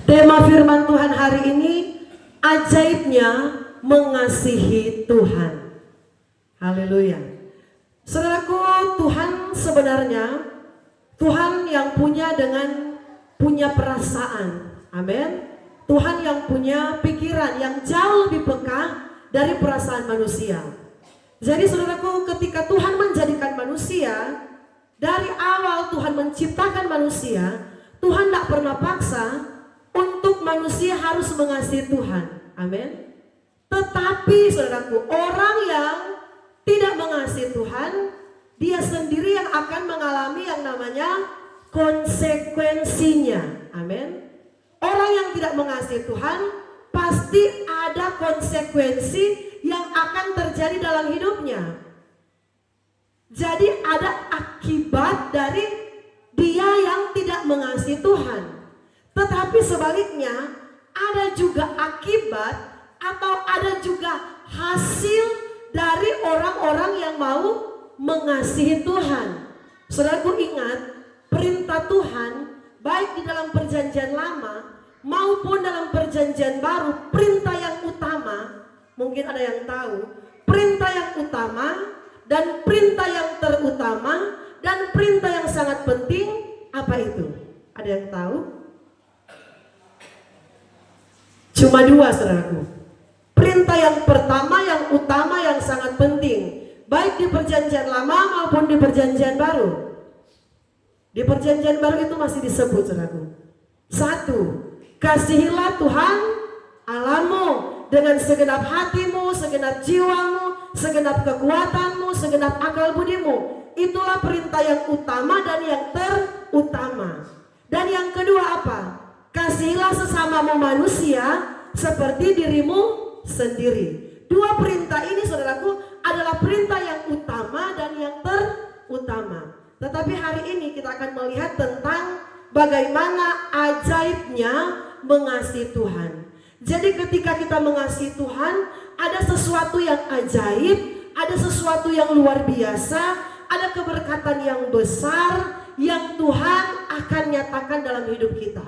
Tema firman Tuhan hari ini, ajaibnya mengasihi Tuhan. Haleluya. Saudaraku, Tuhan sebenarnya Tuhan yang punya perasaan. Amin. Tuhan yang punya pikiran yang jauh lebih peka dari perasaan manusia. Jadi saudaraku, ketika Tuhan menjadikan manusia, dari awal Tuhan menciptakan manusia, Tuhan tidak pernah paksa untuk manusia harus mengasihi Tuhan. Amin. Tetapi saudaraku, orang yang tidak mengasihi Tuhan, dia sendiri yang akan mengalami yang namanya konsekuensinya. Amin. Orang yang tidak mengasihi Tuhan pasti ada konsekuensi yang akan terjadi dalam hidupnya. Jadi ada akibat dari dia yang tidak mengasihi Tuhan. Tetapi sebaliknya, ada juga akibat atau ada juga hasil dari orang-orang yang mau mengasihi Tuhan. Saudaraku, ingat, perintah Tuhan baik di dalam perjanjian lama maupun dalam perjanjian baru, perintah yang utama, mungkin ada yang tahu, perintah yang utama dan perintah yang terutama dan perintah yang sangat penting, apa itu? Ada yang tahu? Cuma dua, saudaraku. Perintah yang pertama, yang utama, yang sangat penting, baik di perjanjian lama maupun di perjanjian baru. Di perjanjian baru itu masih disebut, saudaraku. Satu, kasihilah Tuhan Allahmu dengan segenap hatimu, segenap jiwamu, segenap kekuatanmu, segenap akal budimu. Itulah perintah yang utama dan yang terutama. Dan yang kedua apa? Kasihilah sesamamu manusia seperti dirimu sendiri. Dua perintah ini, saudaraku, adalah perintah yang utama dan yang terutama. Tetapi hari ini kita akan melihat tentang bagaimana ajaibnya mengasihi Tuhan. Jadi ketika kita mengasihi Tuhan, ada sesuatu yang ajaib, ada sesuatu yang luar biasa, ada keberkatan yang besar yang Tuhan akan nyatakan dalam hidup kita.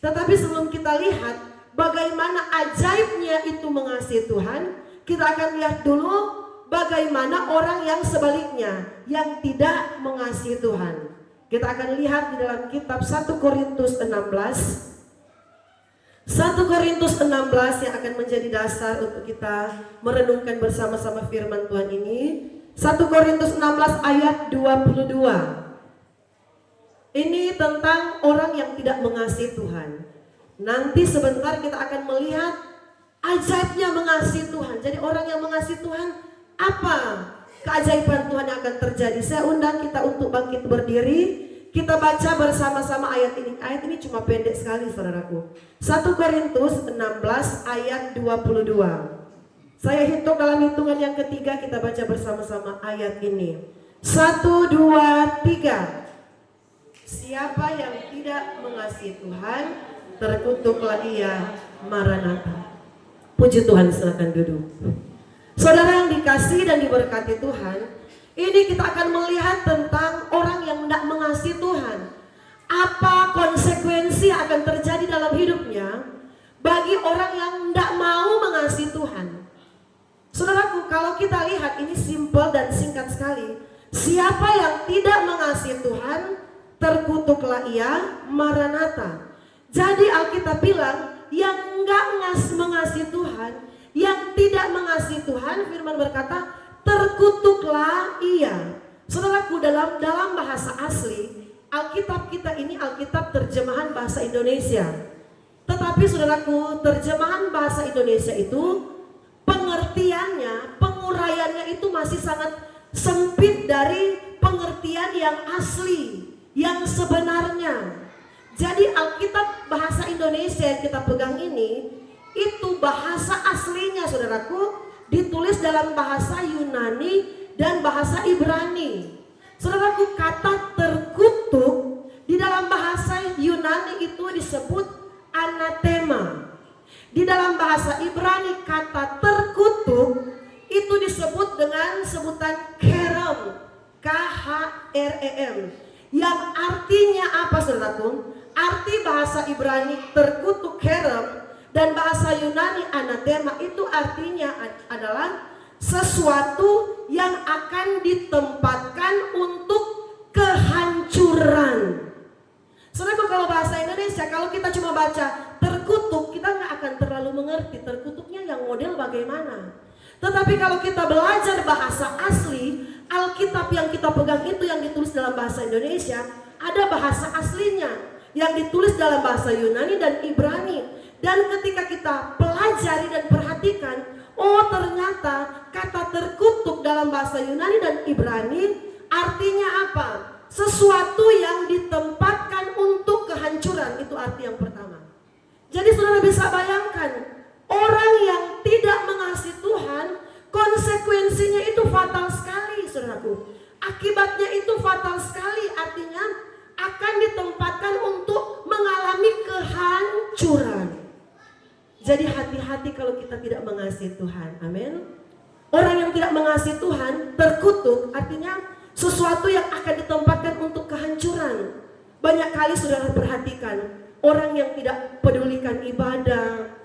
Tetapi sebelum kita lihat bagaimana ajaibnya itu mengasihi Tuhan, kita akan lihat dulu bagaimana orang yang sebaliknya, yang tidak mengasihi Tuhan. Kita akan lihat di dalam kitab 1 Korintus 16. 1 Korintus 16 yang akan menjadi dasar untuk kita merenungkan bersama-sama firman Tuhan ini. 1 Korintus 16 ayat 22. Ini tentang orang yang tidak mengasihi Tuhan. Nanti sebentar kita akan melihat ajaibnya mengasihi Tuhan. Jadi orang yang mengasihi Tuhan, apa keajaiban Tuhan yang akan terjadi? Saya undang kita untuk bangkit berdiri. Kita baca bersama-sama ayat ini. Ayat ini cuma pendek sekali, saudaraku. 1 Korintus 16 ayat 22. Saya hitung dalam hitungan yang ketiga, kita baca bersama-sama ayat ini. 1, 2, 3. Siapa yang tidak mengasihi Tuhan, terkutuklah ia. Maranatha. Puji Tuhan, silakan duduk. Saudara yang dikasihi dan diberkati Tuhan, ini kita akan melihat tentang orang yang tidak mengasihi Tuhan. Apa konsekuensi yang akan terjadi dalam hidupnya bagi orang yang tidak mau mengasihi Tuhan. Saudaraku, kalau kita lihat ini simpel dan singkat sekali. Siapa yang tidak mengasihi Tuhan, terkutuklah ia. Maranatha. Jadi Alkitab bilang, yang enggak mengasihi Tuhan, yang tidak mengasihi Tuhan, firman berkata, terkutuklah ia. Saudaraku, dalam bahasa asli, Alkitab kita ini Alkitab terjemahan bahasa Indonesia. Tetapi saudaraku, terjemahan bahasa Indonesia itu pengertiannya, penguraiannya itu masih sangat sempit dari pengertian yang asli, yang sebenarnya. Jadi Alkitab bahasa Indonesia yang kita pegang ini, itu bahasa aslinya, saudaraku, ditulis dalam bahasa Yunani dan bahasa Ibrani. Saudaraku, kata terkutuk di dalam bahasa Yunani itu disebut anathema. Di dalam bahasa Ibrani kata terkutuk itu disebut dengan sebutan kerem, K-H-R-E-M, yang artinya apa, saudaraku? Arti bahasa Ibrani terkutuk kerem dan bahasa Yunani anatema itu artinya adalah sesuatu yang akan ditempatkan untuk kehancuran. Saudara, kalau bahasa Indonesia, kalau kita cuma baca terkutuk, kita nggak akan terlalu mengerti terkutuknya yang model bagaimana. Tetapi kalau kita belajar bahasa asli, Alkitab yang kita pegang itu yang ditulis dalam bahasa Indonesia, ada bahasa aslinya yang ditulis dalam bahasa Yunani dan Ibrani. Dan ketika kita pelajari dan perhatikan, oh ternyata kata terkutuk dalam bahasa Yunani dan Ibrani artinya apa? Sesuatu yang ditempatkan untuk kehancuran, itu arti yang pertama. Jadi saudara bisa bayangkan, orang yang tidak mengasihi Tuhan, konsekuensinya itu fatal sekali, saudaraku. Akibatnya itu fatal sekali, artinya akan ditempatkan untuk mengalami kehancuran. Jadi hati-hati kalau kita tidak mengasihi Tuhan, amin. Orang yang tidak mengasihi Tuhan terkutuk, artinya sesuatu yang akan ditempatkan untuk kehancuran. Banyak kali saudara perhatikan, orang yang tidak pedulikan ibadah,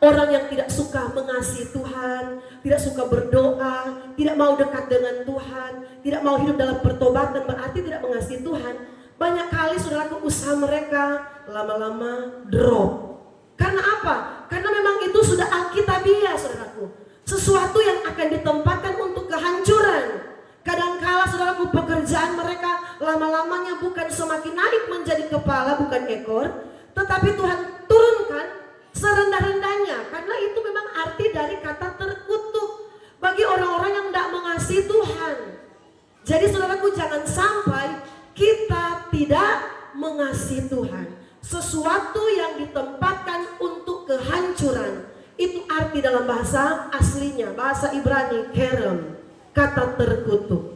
orang yang tidak suka mengasihi Tuhan, tidak suka berdoa, tidak mau dekat dengan Tuhan, tidak mau hidup dalam pertobatan, berarti tidak mengasihi Tuhan. Banyak kali saudaraku usaha mereka lama-lama drop. Karena apa? Karena memang itu sudah alkitabiah, saudaraku. Sesuatu yang akan ditempatkan untuk kehancuran. Kadangkala saudaraku pekerjaan mereka lama-lamanya bukan semakin naik menjadi kepala, bukan ekor, tetapi Tuhan turunkan serendah-rendahnya. Karena itu memang arti dari kata terkutuk bagi orang-orang yang tidak mengasihi Tuhan. Jadi saudaraku, jangan sampai kita tidak mengasihi Tuhan. Sesuatu yang ditempatkan untuk kehancuran, itu arti dalam bahasa aslinya, bahasa Ibrani kerem, kata terkutuk.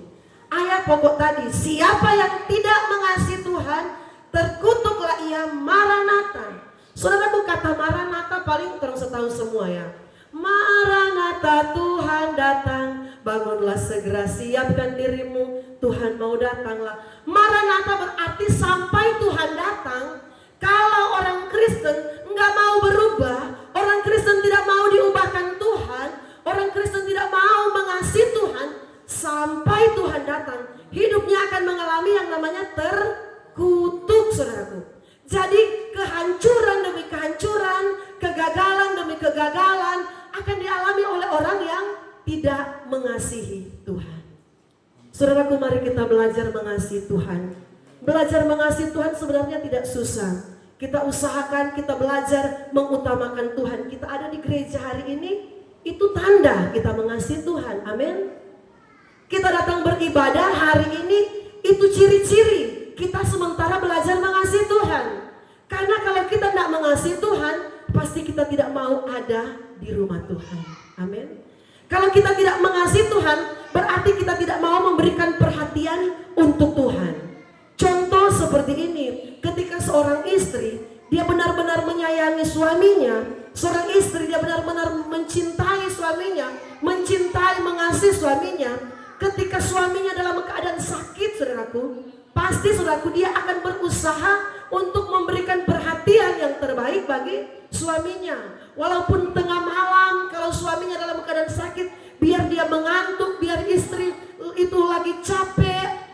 Ayat pokok tadi, siapa yang tidak mengasihi Tuhan, terkutuklah ia. Maranatha. Saudaraku, kata Maranatha paling terus tahu semua ya. Maranatha, Tuhan datang, bangunlah segera, siapkan dirimu, Tuhan mau datanglah. Maranatha berarti sampai Tuhan datang. Kalau orang Kristen nggak mau berubah, orang Kristen tidak mau diubahkan Tuhan, orang Kristen tidak mau mengasihi Tuhan, sampai Tuhan datang, hidupnya akan mengalami yang namanya terkutuk, saudaraku. Jadi kehancuran demi kehancuran, kegagalan demi kegagalan akan dialami oleh orang yang tidak mengasihi Tuhan. Saudaraku, mari kita belajar mengasihi Tuhan. Belajar mengasihi Tuhan sebenarnya tidak susah. Kita usahakan, kita belajar mengutamakan Tuhan. Kita ada di gereja hari ini, itu tanda kita mengasihi Tuhan. Amin. Kita datang beribadah hari ini, itu ciri-ciri kita sementara belajar mengasihi Tuhan. Karena kalau kita tidak mengasihi Tuhan, pasti kita tidak mau ada di rumah Tuhan. Amin. Kalau kita tidak mengasihi Tuhan, berarti kita tidak mau memberikan perhatian untuk Tuhan. Contoh seperti ini, ketika seorang istri, dia benar-benar menyayangi suaminya, seorang istri dia benar-benar mencintai suaminya, mencintai, mengasihi suaminya. Ketika suaminya dalam keadaan sakit, saudaraku, pasti saudaraku dia akan berusaha untuk memberikan perhatian yang terbaik bagi suaminya. Walaupun tengah malam, kalau suaminya dalam keadaan sakit, biar dia mengantuk, biar istri itu lagi capek,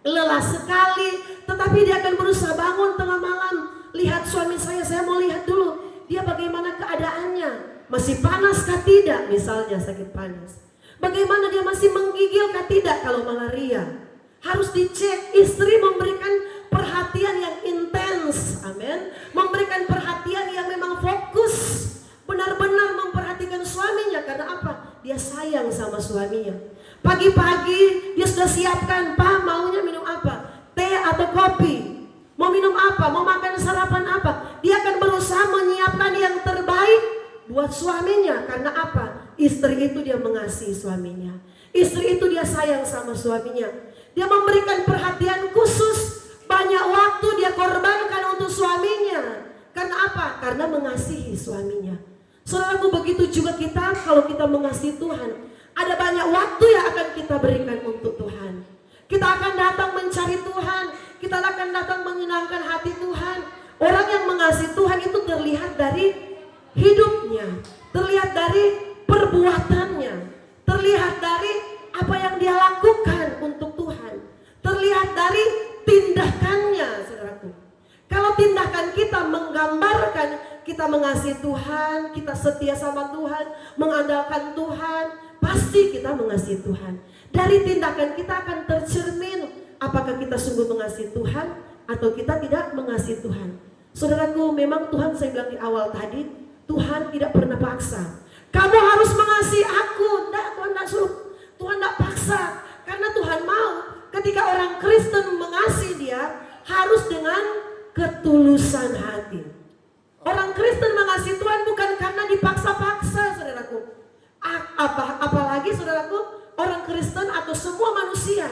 lelah sekali, tetapi dia akan berusaha bangun tengah malam. Lihat suami saya mau lihat dulu dia bagaimana keadaannya, masih panas kah tidak, misalnya sakit panas. Bagaimana dia masih menggigil kah tidak, kalau malaria harus dicek. Istri memberikan perhatian yang intens, amin. Memberikan perhatian yang memang fokus, benar-benar memperhatikan suaminya. Karena apa? Dia sayang sama suaminya. Pagi-pagi dia sudah siapkan, Pak maunya minum apa? Teh atau kopi? Mau minum apa? Mau makan sarapan apa? Dia akan berusaha menyiapkan yang terbaik buat suaminya. Karena apa? Istri itu dia mengasihi suaminya. Istri itu dia sayang sama suaminya. Dia memberikan perhatian khusus. Banyak waktu dia korbankan untuk suaminya. Karena apa? Karena mengasihi suaminya. Saudaraku, begitu juga kita kalau kita mengasihi Tuhan. Ada banyak waktu yang akan kita berikan untuk Tuhan. Kita akan datang mencari Tuhan. kita akan datang menyenangkan hati Tuhan. Orang yang mengasihi Tuhan itu terlihat dari hidupnya, terlihat dari perbuatannya, terlihat dari apa yang dia lakukan untuk Tuhan, terlihat dari tindakannya, saudaraku. Kalau tindakan kita menggambarkan kita mengasihi Tuhan, kita setia sama Tuhan, mengandalkan Tuhan, pasti kita mengasihi Tuhan. Dari tindakan kita akan tercermin apakah kita sungguh mengasihi Tuhan atau kita tidak mengasihi Tuhan. Saudaraku, memang Tuhan, saya bilang di awal tadi, Tuhan tidak pernah paksa. Kamu harus mengasihi aku. Enggak, Tuhan tidak suruh. Tuhan tidak paksa. Karena Tuhan mau ketika orang Kristen mengasihi Dia harus dengan ketulusan hati. Orang Kristen mengasihi Tuhan bukan karena dipaksa-paksa, saudaraku. Apalagi saudaraku, orang Kristen atau semua manusia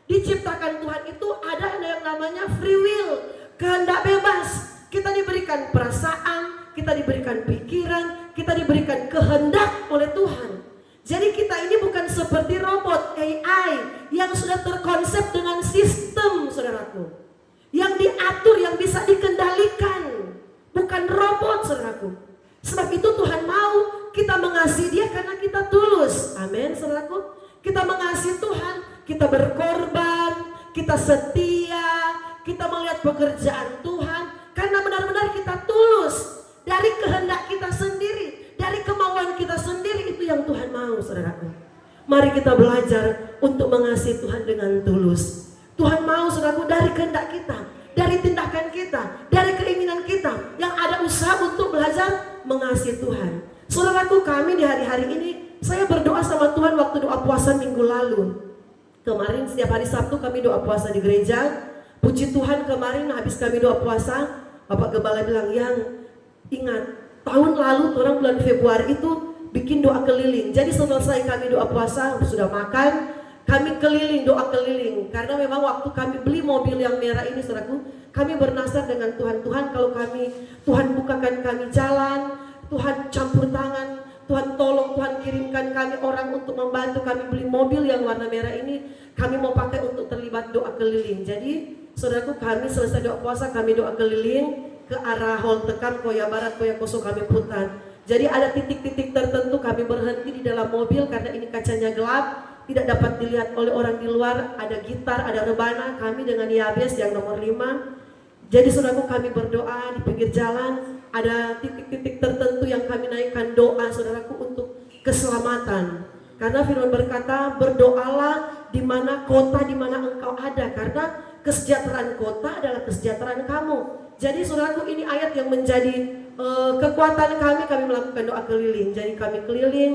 diciptakan Tuhan itu ada yang namanya free will, kehendak bebas. Kita diberikan perasaan, kita diberikan pikiran, kita diberikan kehendak oleh Tuhan. Jadi kita ini bukan seperti robot AI yang sudah terkonsep dengan sistem, saudaraku, yang diatur, yang bisa dikendalikan. Bukan robot, saudaraku. Sebab itu Tuhan mau kita mengasihi Dia karena kita tulus. Amin, saudaraku. Kita mengasihi Tuhan, kita berkorban, kita setia, kita melihat pekerjaan Tuhan karena benar-benar kita tulus dari kehendak kita sendiri, dari kemauan kita sendiri. Itu yang Tuhan mau, saudaraku. Mari kita belajar untuk mengasihi Tuhan dengan tulus. Tuhan mau, saudaraku, dari kehendak kita, dari tindakan kita, dari keinginan kita yang ada usaha untuk belajar mengasihi Tuhan. Saudaraku, kami di hari-hari ini, saya berdoa sama Tuhan waktu doa puasa minggu lalu. Kemarin setiap hari Sabtu kami doa puasa di gereja. Puji Tuhan, kemarin habis kami doa puasa, Bapak Gembala bilang, yang ingat tahun lalu orang bulan Februari itu bikin doa keliling. Jadi selesai kami doa puasa, sudah makan, kami keliling, doa keliling. Karena memang waktu kami beli mobil yang merah ini, saudaraku, kami bernasar dengan Tuhan. Tuhan, kalau Tuhan bukakan kami jalan, Tuhan campur tangan, Tuhan tolong, Tuhan kirimkan kami orang untuk membantu kami beli mobil yang warna merah ini. Kami mau pakai untuk terlibat doa keliling. Jadi saudaraku, kami selesai doa puasa, kami doa keliling ke arah Hall Tekan, Koya Barat, Koya Kosong, kami putar. Jadi ada titik-titik tertentu kami berhenti di dalam mobil karena ini kacanya gelap, tidak dapat dilihat oleh orang di luar. Ada gitar, ada rebana, kami dengan Yabes yang nomor 5. Jadi saudaraku, kami berdoa di pinggir jalan. Ada titik-titik tertentu yang kami naikkan doa, saudaraku, untuk keselamatan. Karena firman berkata, berdoalah di mana kota di mana engkau ada, karena kesejahteraan kota adalah kesejahteraan kamu. Jadi saudaraku, ini ayat yang menjadi kekuatan kami melakukan doa keliling. Jadi kami keliling,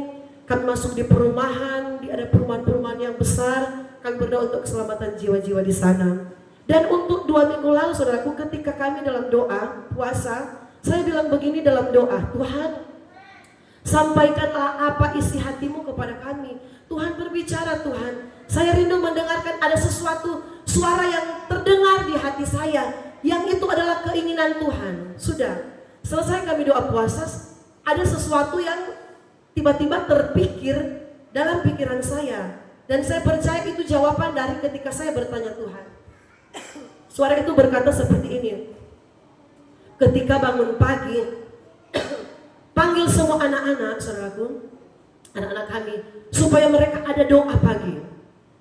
kami masuk di perumahan, ada perumahan-perumahan yang besar, kami berdoa untuk keselamatan jiwa-jiwa di sana. Dan untuk 2 minggu lalu, saudaraku, ketika kami dalam doa puasa, saya bilang begini dalam doa, Tuhan, sampaikanlah apa isi hatimu kepada kami. Tuhan berbicara, Tuhan. Saya rindu mendengarkan ada sesuatu suara yang terdengar di hati saya, yang itu adalah keinginan Tuhan. Sudah, selesai kami doa puasa, ada sesuatu yang tiba-tiba terpikir dalam pikiran saya. Dan saya percaya itu jawaban dari ketika saya bertanya Tuhan. Suara itu berkata seperti ini. Ketika bangun pagi, panggil semua anak-anak, saudaraku, anak-anak kami, supaya mereka ada doa pagi.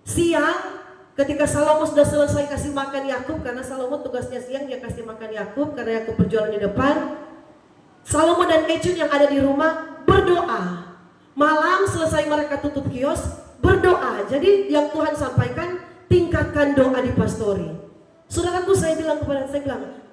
Siang, ketika Salomo sudah selesai kasih makan Yakub, karena Salomo tugasnya siang dia kasih makan Yakub, karena Yakub berjualan di depan. Salomo dan Ecun yang ada di rumah berdoa. Malam selesai mereka tutup kios, berdoa. Jadi yang Tuhan sampaikan, tingkatkan doa di pastori. Saudaraku, saya bilang,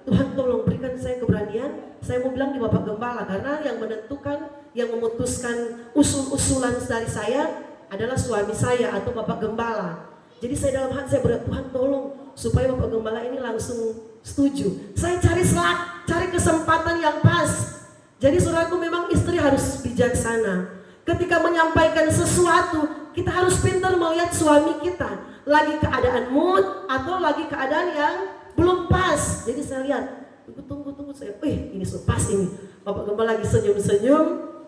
Tuhan tolong berikan saya keberanian. Saya mau bilang di Bapak Gembala, karena yang menentukan, yang memutuskan usul-usulan dari saya adalah suami saya atau Bapak Gembala. Jadi saya dalam hati saya berdoa, Tuhan tolong supaya Bapak Gembala ini langsung setuju. Saya cari kesempatan yang pas. Jadi saudaraku, memang istri harus bijaksana. Ketika menyampaikan sesuatu, kita harus pintar melihat suami kita lagi keadaan mood atau lagi keadaan yang belum pas. Jadi saya lihat, tunggu saya, ini pas ini. Bapak Gembala lagi senyum-senyum,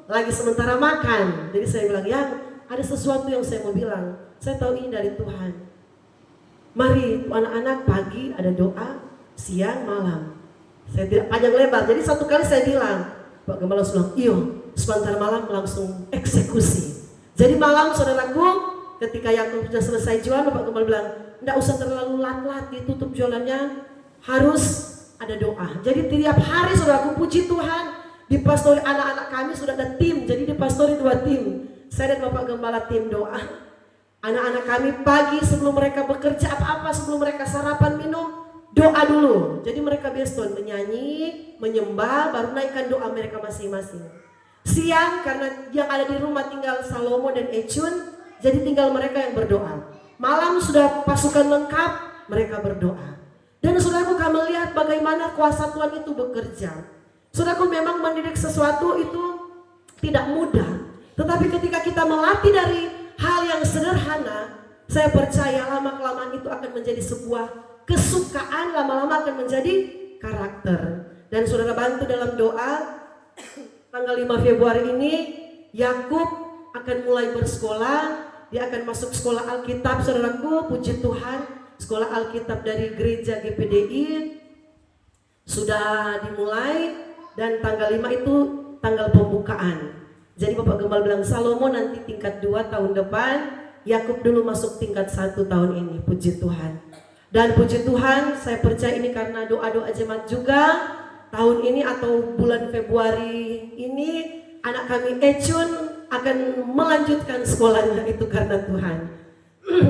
lagi sementara makan. Jadi saya bilang, yang ada sesuatu yang saya mau bilang. Saya tahu ini dari Tuhan. Mari anak-anak, pagi ada doa, siang, malam. Saya tidak panjang lebar, jadi satu kali saya bilang, Pak Gembala langsung bilang, iyo, sebentar malam langsung eksekusi. Jadi malam saudaraku, ketika Yakub sudah selesai jual, Pak Gembala bilang, tidak usah terlalu lat-lat ditutup jualannya, harus ada doa. Jadi tiap hari saudaraku, puji Tuhan, di pastori anak-anak kami sudah ada tim, jadi di pastori 2 tim. Saya dan Bapak Gembala tim doa. Anak-anak kami pagi sebelum mereka bekerja apa-apa, sebelum mereka sarapan minum, doa dulu. Jadi mereka biasa menyanyi, menyembah, baru naikkan doa mereka masing-masing. Siang karena yang ada di rumah tinggal Salomo dan Echun, jadi tinggal mereka yang berdoa. Malam sudah pasukan lengkap, mereka berdoa. Dan saudaraku, kami melihat bagaimana kuasa Tuhan itu bekerja. Saudaraku, memang mendidik sesuatu itu tidak mudah. Tetapi ketika kita melatih dari hal yang sederhana, saya percaya lama-kelamaan itu akan menjadi sebuah kesukaan, lama-lama akan menjadi karakter. Dan saudara bantu dalam doa, tanggal 5 Februari ini Yakub akan mulai bersekolah. Dia akan masuk sekolah Alkitab, saudaraku, puji Tuhan. Sekolah Alkitab dari gereja GPDI sudah dimulai, dan tanggal 5 itu tanggal pembukaan. Jadi Bapak Gembala bilang, Salomo nanti tingkat 2 tahun depan, Yakub dulu masuk tingkat 1 tahun ini, puji Tuhan. Dan puji Tuhan, saya percaya ini karena doa-doa jemaat juga. Tahun ini atau bulan Februari ini, anak kami Echun akan melanjutkan sekolahnya, itu karena Tuhan.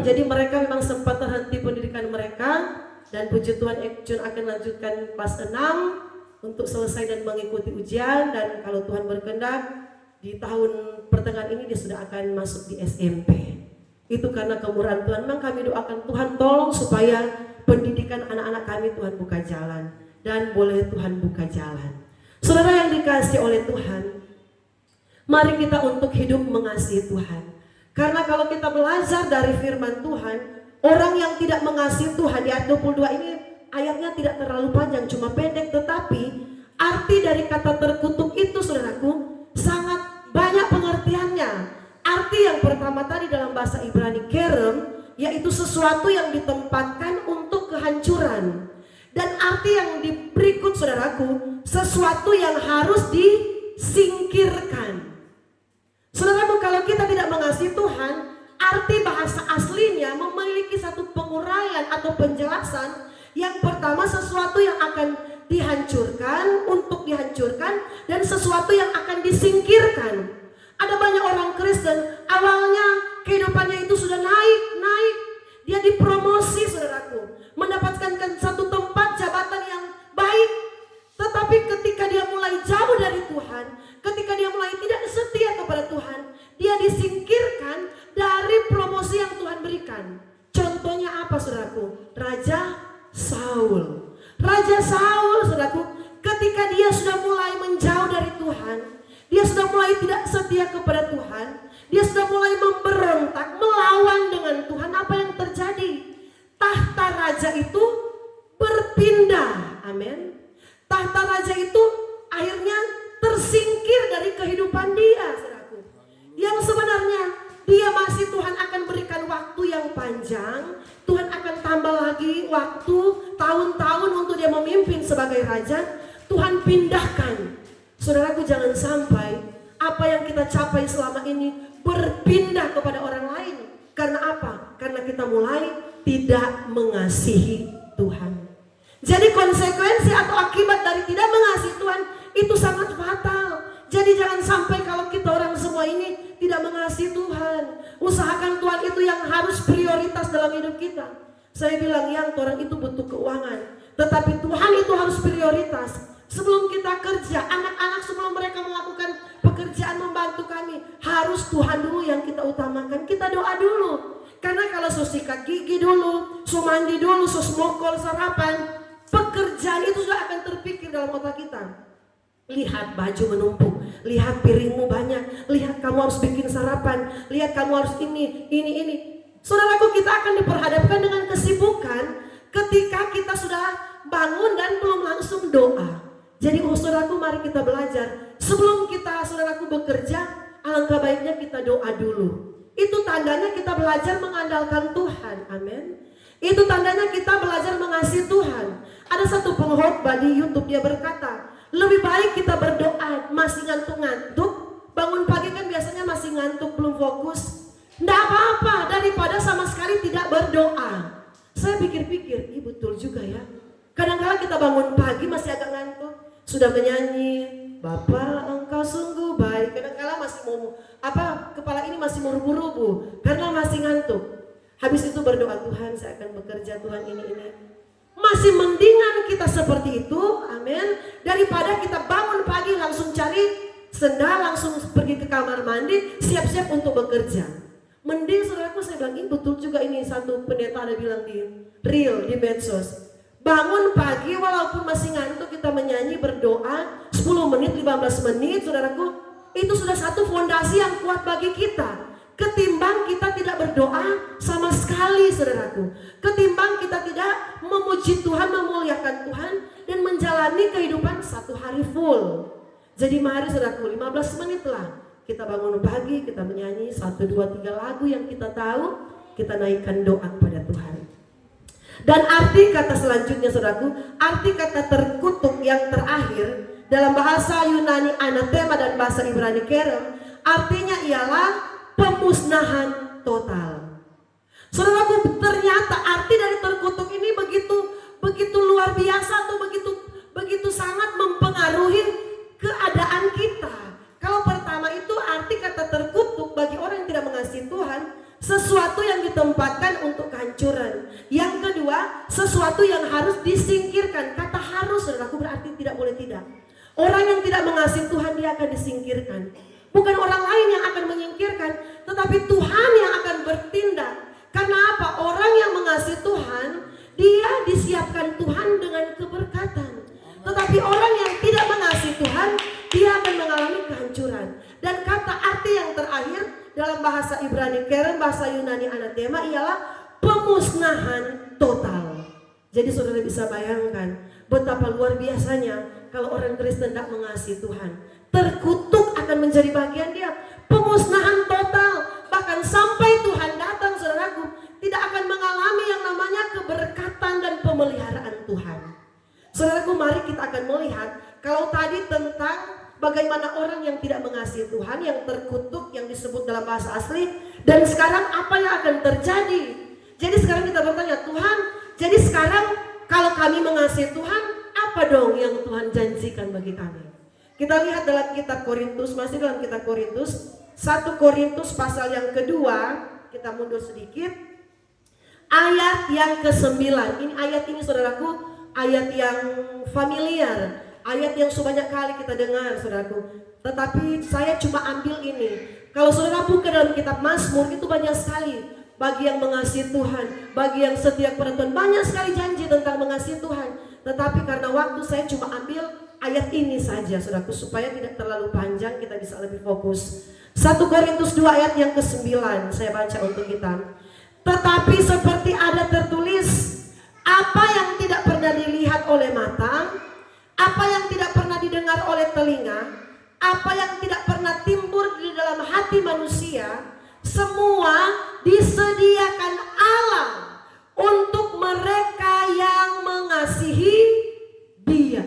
Jadi mereka memang sempat terhenti pendidikan mereka, dan puji Tuhan Echun akan lanjutkan kelas 6 untuk selesai dan mengikuti ujian. Dan kalau Tuhan berkehendak, di tahun pertengahan ini dia sudah akan masuk di SMP. Itu karena kemurahan Tuhan. Memang kami doakan Tuhan tolong supaya pendidikan anak-anak kami Tuhan buka jalan. Dan boleh Tuhan buka jalan. Saudara yang dikasihi oleh Tuhan, mari kita untuk hidup mengasihi Tuhan. Karena kalau kita belajar dari firman Tuhan, orang yang tidak mengasihi Tuhan, di ayat 22 ini ayatnya tidak terlalu panjang, cuma pendek, tetapi arti dari kata terkutuk itu saudaraku sangat banyak pengertiannya. Arti yang pertama tadi dalam bahasa Ibrani kerem, yaitu sesuatu yang ditempatkan untuk kehancuran. Dan arti yang berikut saudaraku, sesuatu yang harus disingkirkan. Saudaraku, kalau kita tidak mengasihi Tuhan, arti bahasa aslinya memiliki satu penguraian atau penjelasan. Yang pertama, sesuatu yang akan dihancurkan, untuk dihancurkan, dan sesuatu yang akan disingkirkan. Ada banyak orang Kristen, awalnya kehidupannya itu sudah naik, dia dipromosi saudaraku, mendapatkan satu tempat jabatan yang baik. Tetapi ketika dia mulai jauh dari Tuhan, ketika dia mulai tidak setia kepada Tuhan, dia disingkirkan dari promosi yang Tuhan berikan. Contohnya apa saudaraku? Raja Saul. Raja Saul saudaraku, ketika dia sudah mulai menjauh dari Tuhan, dia sudah mulai tidak setia kepada Tuhan, dia sudah mulai memberontak, melawan dengan Tuhan. Apa yang terjadi? Tahta raja itu berpindah. Amin. Tahta raja itu akhirnya tersingkir dari kehidupan dia, saudaraku. Yang sebenarnya dia masih Tuhan akan berikan waktu yang panjang. Tuhan akan tambah lagi waktu, tahun-tahun untuk dia memimpin sebagai raja. Tuhan pindahkan. Saudaraku, jangan sampai apa yang kita capai selama ini berpindah kepada orang lain. Karena apa? Karena kita mulai tidak mengasihi Tuhan. Jadi konsekuensi atau akibat dari tidak mengasihi Tuhan itu sangat fatal. Jadi jangan sampai kalau kita orang semua ini tidak mengasihi Tuhan. Usahakan Tuhan itu yang harus prioritas dalam hidup kita. Saya bilang yang orang itu butuh keuangan, tetapi Tuhan itu harus prioritas. Sebelum kita kerja, anak-anak sebelum mereka melakukan pekerjaan membantu kami, harus Tuhan dulu yang kita utamakan. Kita doa dulu. Karena kalau sikat gigi dulu, mandi dulu, mokol sarapan, pekerjaan itu sudah akan terpikir dalam otak kita. Lihat baju menumpuk, lihat piringmu banyak, lihat kamu harus bikin sarapan, lihat kamu harus ini. Saudaraku, kita akan diperhadapkan dengan kesibukan ketika kita sudah bangun dan belum langsung doa. Jadi saudaraku, mari kita belajar. Sebelum kita saudaraku bekerja, alangkah baiknya kita doa dulu. Itu tandanya kita belajar mengandalkan Tuhan. Amin. Itu tandanya kita belajar mengasihi Tuhan. Ada satu pengkhotbah di YouTube, dia berkata, lebih baik kita berdoa masih ngantuk-ngantuk, bangun pagi kan biasanya masih ngantuk, belum fokus. Tidak apa-apa daripada sama sekali tidak berdoa. Saya pikir-pikir, betul juga ya. Kadang-kadang kita bangun pagi masih agak ngantuk, sudah menyanyi, Bapa Engkau sungguh baik. Kadang-kadang masih kepala ini masih merubu-rubu karena masih ngantuk. Habis itu berdoa, Tuhan saya akan bekerja, Tuhan ini. Masih mendingan kita seperti itu, amin, daripada kita bangun pagi langsung cari sendal, langsung pergi ke kamar mandi, siap-siap untuk bekerja. Mending saudaraku, saya bilang, ini betul juga, ini satu pendeta ada bilang di reel, di medsos. Bangun pagi walaupun masih ngantuk kita menyanyi, berdoa 10 menit, 15 menit, saudaraku, itu sudah satu fondasi yang kuat bagi kita. Ketimbang kita tidak berdoa sama sekali, saudaraku. Ketimbang kita tidak memuji Tuhan, memuliakan Tuhan, dan menjalani kehidupan satu hari full. Jadi mari saudaraku, 15 menit lah. Kita bangun pagi, kita menyanyi 1, 2, 3 lagu yang kita tahu, kita naikkan doa kepada Tuhan. Dan arti kata selanjutnya saudaraku, arti kata terkutuk yang terakhir dalam bahasa Yunani anatema dan bahasa Ibrani kerem, artinya ialah pemusnahan total. Saudaraku, ternyata arti dari terkutuk ini begitu luar biasa atau begitu sangat mempengaruhi keadaan kita. Kalau pertama itu arti kata terkutuk bagi orang yang tidak mengasihi Tuhan, sesuatu yang ditempatkan untuk kehancuran. Yang kedua, sesuatu yang harus disingkirkan. Kata harus, saudaraku, berarti tidak boleh tidak. Orang yang tidak mengasihi Tuhan, dia akan disingkirkan. Bukan orang lain yang akan menyingkirkan, tetapi Tuhan yang akan bertindak. Karena apa? Orang yang mengasihi Tuhan, dia disiapkan Tuhan dengan keberkatan. Tetapi orang yang tidak mengasihi Tuhan, dia akan mengalami kehancuran. Dan kata arti yang terakhir dalam bahasa Ibrani kerem, bahasa Yunani anatema ialah pemusnahan total. Jadi saudara bisa bayangkan betapa luar biasanya kalau orang Kristen tidak mengasihi Tuhan. Terkutuk akan menjadi bagian dia. Pemusnahan total. Bahkan sampai Tuhan datang, saudaraku, tidak akan mengalami yang namanya keberkatan dan pemeliharaan Tuhan. Saudaraku, mari kita akan melihat, kalau tadi tentang bagaimana orang yang tidak mengasihi Tuhan, yang terkutuk, yang disebut dalam bahasa asli, dan sekarang apa yang akan terjadi. Jadi sekarang kita bertanya, Tuhan, jadi sekarang kalau kami mengasihi Tuhan, apa dong yang Tuhan janjikan bagi kami? Kita lihat dalam kitab Korintus, masih dalam kitab Korintus, 1 Korintus pasal yang kedua, kita mundur sedikit, ayat yang ke-9. Ini ayat ini saudaraku, ayat yang familiar, ayat yang sebanyak kali kita dengar, saudaraku. Tetapi saya cuma ambil ini. Kalau saudara buka dalam kitab Mazmur, itu banyak sekali bagi yang mengasihi Tuhan, bagi yang setia kepada Tuhan, banyak sekali janji tentang mengasihi Tuhan. Tetapi karena waktu, saya cuma ambil ayat ini saja, saudaraku, supaya tidak terlalu panjang, kita bisa lebih fokus. 1 Korintus 2 ayat yang ke-9, saya baca untuk kita. Tetapi seperti ada tertulis, apa yang tidak pernah dilihat oleh mata, apa yang tidak pernah didengar oleh telinga, apa yang tidak pernah timbul di dalam hati manusia, semua disediakan Allah untuk mereka yang mengasihi Dia.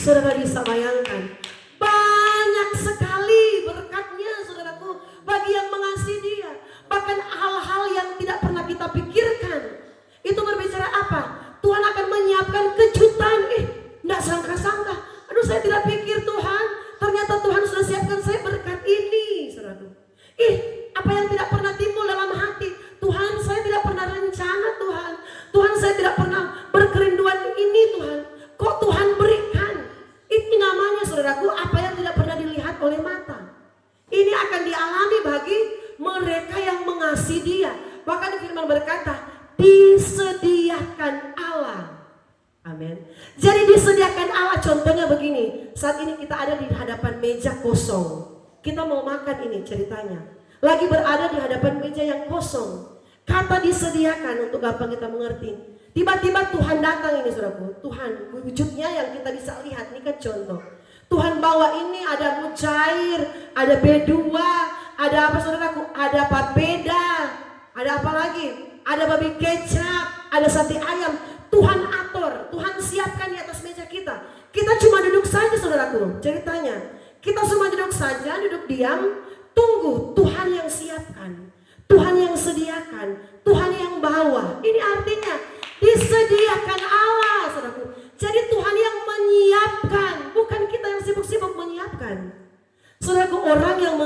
Saudara bisa bayangkan, banyak sekali berkatnya, saudaraku, bagi yang mengasihi Dia. Bahkan hal-hal yang tidak pernah kita pikirkan. Itu berbicara apa? Tuhan akan menyiapkan kejutan. Tidak sangka-sangka. Aduh, saya tidak pikir Tuhan. Ternyata Tuhan sudah siapkan saya berkat ini, saudaraku. Apa yang tidak pernah timbul dalam hati. Tuhan, saya tidak pernah rencana, Tuhan. Tuhan, saya tidak pernah berkerinduan ini, Tuhan. Kok Tuhan berikan? Ini namanya, saudaraku, apa yang tidak pernah dilihat oleh mata. Ini akan dialami bagi mereka yang mengasihi Dia. Bahkan firman berkata, disediakan Allah. Amin. Jadi disediakan Allah, contohnya begini. Saat ini kita ada di hadapan meja kosong. Kita mau makan ini ceritanya. Lagi berada di hadapan meja yang kosong. Kata disediakan untuk gampang kita mengerti. Tiba-tiba Tuhan datang ini, saudaraku. Tuhan, wujudnya yang kita bisa lihat, ini kan contoh. Tuhan bawa ini, ada mujair, ada B2, ada apa, saudaraku? Ada papeda, ada apa lagi? Ada babi kecap, ada sate ayam, Tuhan atur, Tuhan siapkan di atas meja kita. Kita cuma duduk saja saudaraku, ceritanya. Kita semua duduk saja, duduk diam, tunggu Tuhan yang siapkan, Tuhan yang sediakan, Tuhan yang bawa. Ini artinya disediakan Allah, saudaraku. Jadi Tuhan yang menyiapkan, bukan kita yang sibuk-sibuk menyiapkan. Saudaraku, orang yang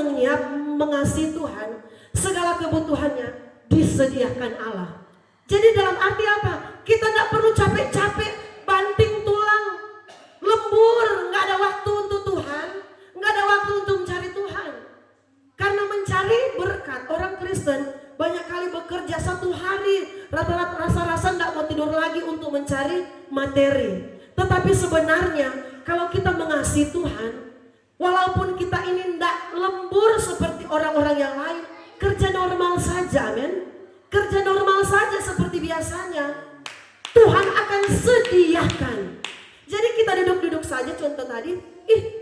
mengasihi Tuhan, segala kebutuhannya disediakan Allah. Jadi dalam arti apa? Kita gak perlu capek-capek, banting tulang, lembur, gak ada waktu untuk Tuhan, gak ada waktu untuk mencari Tuhan. Karena mencari berkat, orang Kristen banyak kali bekerja 1 hari, rata-rata rasa-rasa gak mau tidur lagi untuk mencari materi. Tetapi sebenarnya kalau kita mengasihi Tuhan, walaupun kita ini tidak lembur seperti orang-orang yang lain, kerja normal saja, amin. Kerja normal saja seperti biasanya, Tuhan akan sediakan. Jadi kita duduk-duduk saja, contoh tadi,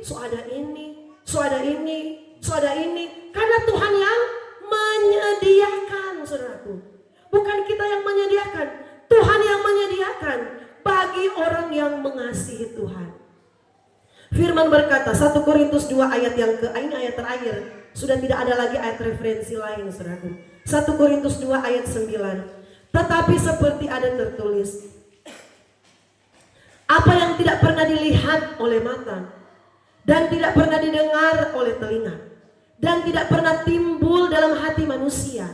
so ada ini, so ada ini, so ada ini. Karena Tuhan yang menyediakan, saudaraku. Bukan kita yang menyediakan, Tuhan yang menyediakan bagi orang yang mengasihi Tuhan. Firman berkata, 1 Korintus 2 ayat yang ini ayat terakhir. Sudah tidak ada lagi ayat referensi lain, saudaraku. 1 Korintus 2 ayat 9. Tetapi seperti ada tertulis, apa yang tidak pernah dilihat oleh mata, dan tidak pernah didengar oleh telinga, dan tidak pernah timbul dalam hati manusia,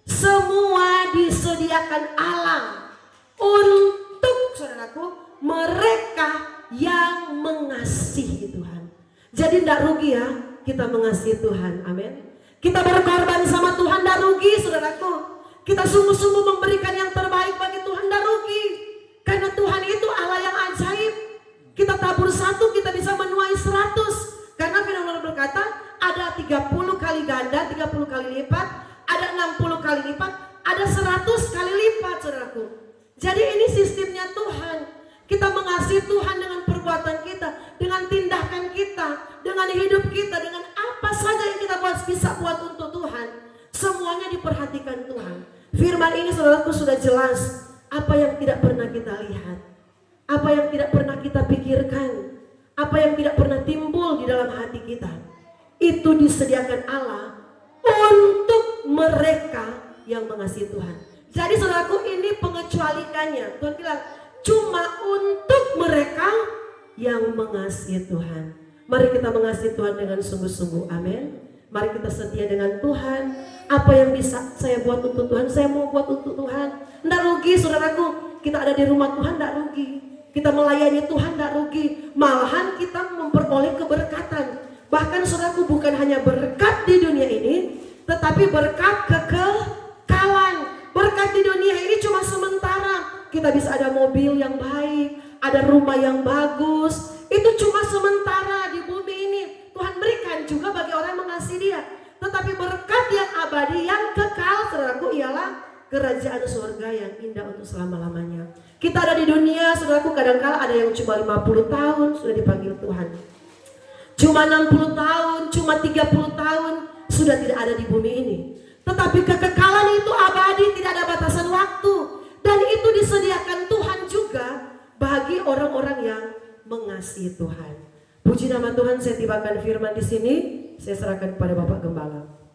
semua disediakan Allah untuk, saudaraku, mereka yang mengasihi Tuhan. Jadi tidak rugi ya kita mengasihi Tuhan, amin. Kita berkorban sama Tuhan, tidak rugi saudaraku. Kita sungguh-sungguh memberikan yang terbaik bagi Tuhan, tidak rugi. Karena Tuhan itu Allah yang ajaib. Kita tabur 1, kita bisa menuai 100. Karena firman berkata, ada 30 kali ganda, 30 kali lipat, ada 60 kali lipat, ada 100 kali lipat, saudaraku. Jadi ini sistemnya Tuhan. Kita mengasihi Tuhan dengan perbuatan kita, dengan tindakan kita, dengan hidup kita, dengan apa saja yang kita bisa buat untuk Tuhan. Semuanya diperhatikan Tuhan. Firman ini saudaraku sudah jelas. Apa yang tidak pernah kita lihat, apa yang tidak pernah kita pikirkan, apa yang tidak pernah timbul di dalam hati kita, itu disediakan Allah untuk mereka yang mengasihi Tuhan. Jadi saudaraku, ini pengecualikannya. Tuhan bilang cuma untuk mereka yang mengasihi Tuhan. Mari kita mengasihi Tuhan dengan sungguh-sungguh, amin. Mari kita setia dengan Tuhan. Apa yang bisa saya buat untuk Tuhan, saya mau buat untuk Tuhan. Tidak rugi saudaraku, kita ada di rumah Tuhan tidak rugi. Kita melayani Tuhan tidak rugi. Malahan kita memperoleh keberkatan. Bahkan saudaraku, bukan hanya berkat di dunia ini, tetapi berkat kekekalan. Berkat di dunia ini cuma sementara. Kita bisa ada mobil yang baik, ada rumah yang bagus. Itu cuma sementara di bumi ini. Tuhan berikan juga bagi orang yang mengasihi Dia. Tetapi berkat yang abadi, yang kekal, saudaraku, ialah kerajaan surga yang indah untuk selama-lamanya. Kita ada di dunia, saudaraku, kadang-kala ada yang cuma 50 tahun sudah dipanggil Tuhan. Cuma 60 tahun, cuma 30 tahun sudah tidak ada di bumi ini. Tetapi kekekalan itu abadi, tidak ada batasan waktu. Dan itu disediakan Tuhan juga bagi orang-orang yang mengasihi Tuhan. Puji nama Tuhan, saya tibakan firman di sini. Saya serahkan kepada Bapak Gembala.